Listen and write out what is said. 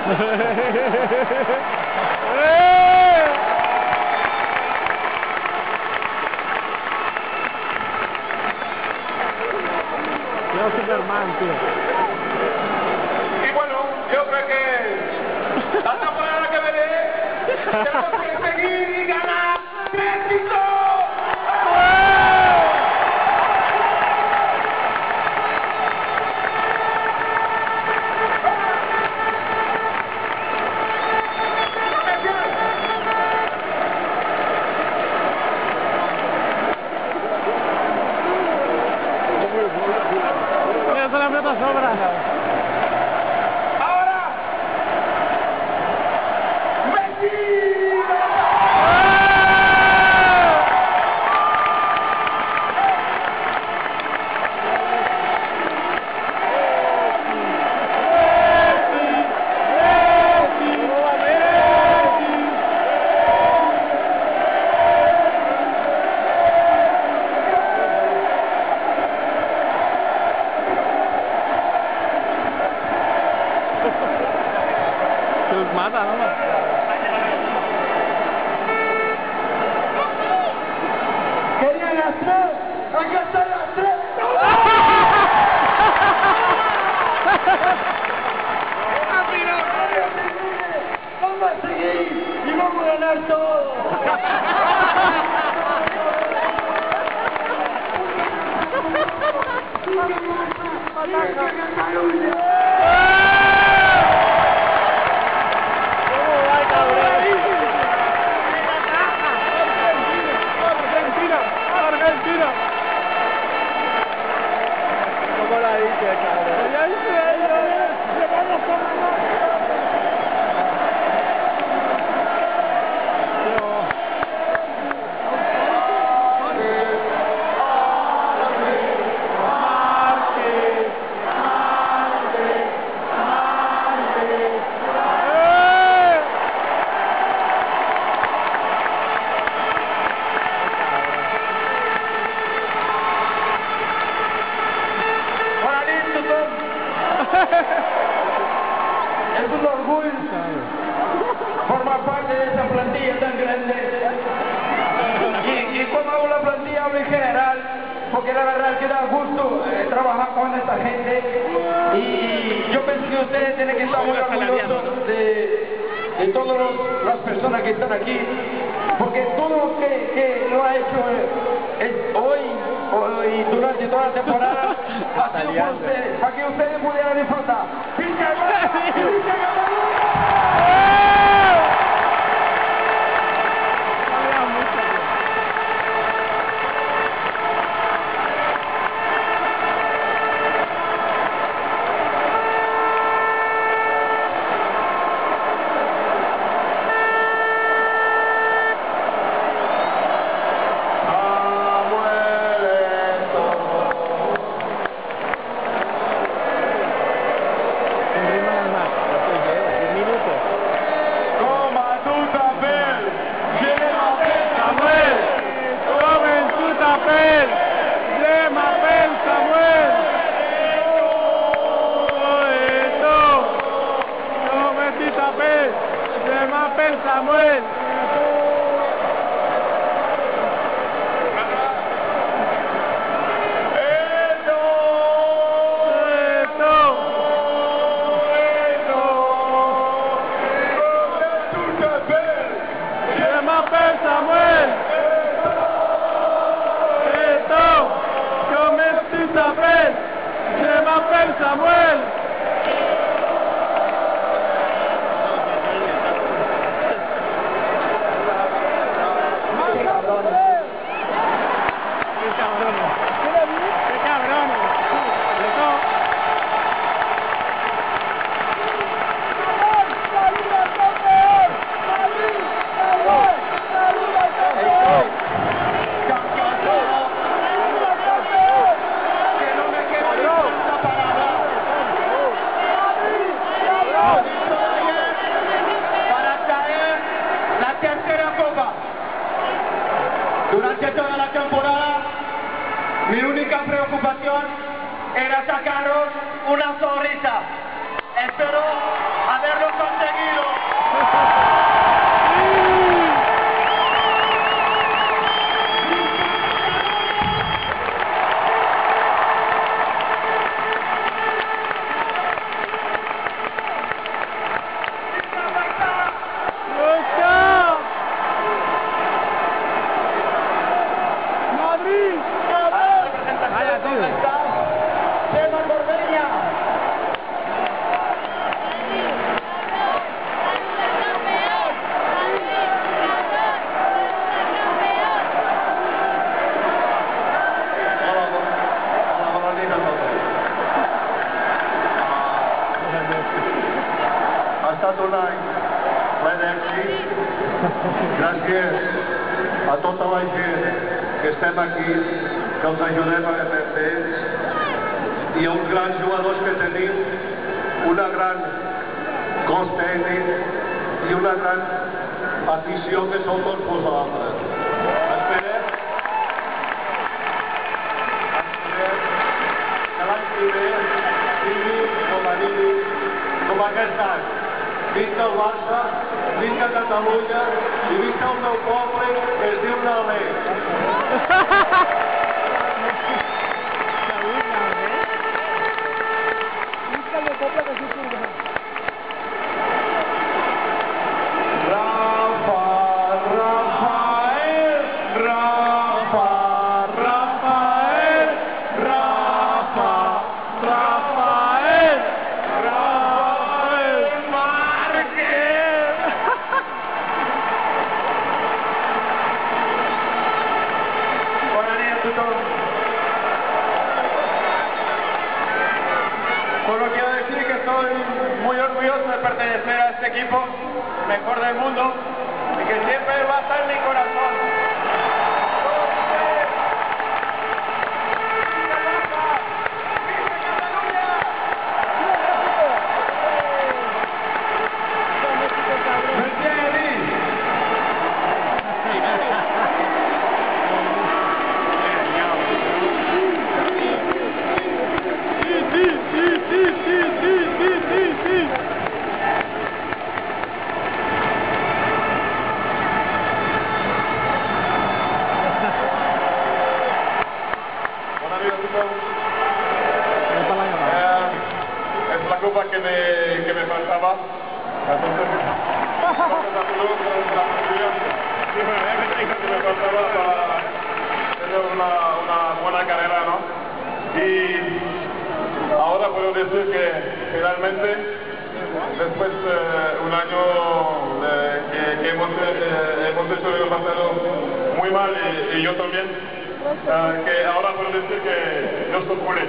Yo Superman, tío. Y bueno, yo creo que la temporada que veré tenemos que seguir y ganar México. Eso la pelota sobra. Ahora, Messi. Se los mata, ¿no? Querían las tres, acá están las tres. Vamos a seguir y vamos a ganar todo. Argentina. ¿Cómo la dice, cabrón? Ya Es un orgullo formar parte de esta plantilla tan grande. Y como hago la plantilla hablo en general, porque la verdad es que da gusto trabajar con esta gente. Y yo pienso que ustedes tienen que estar muy orgullosos de todas las personas que están aquí, porque todo lo que lo ha hecho hoy y durante toda la temporada ha sido por ustedes, para que ustedes pudieran disfrutar. Samuel. Samuel. Durante toda la temporada, mi única preocupación era sacaros una sonrisa. Espero haberlo conseguido. Ha estat un any ple d'èxit. Gràcies a tota la gent que estem aquí, que els ajudem a fer ells, i a uns grans jugadors que tenim, una gran cos tècnic i una gran afició que sou tots vosaltres. Esperem que l'any primer sigui com aquest any. Visca el Barça, visca Catalunya i visca el meu poble que es diu Nalec. Solo quiero decir que estoy muy orgulloso de pertenecer a este equipo, mejor del mundo, y que siempre va a estar en mi corazón. Es la copa que me faltaba. Que me faltaba para tener una buena carrera, ¿no? Y ahora puedo decir que finalmente, después de un año que hemos hecho el pasado muy mal y yo también, que ahora puedo decir que yo soy culé.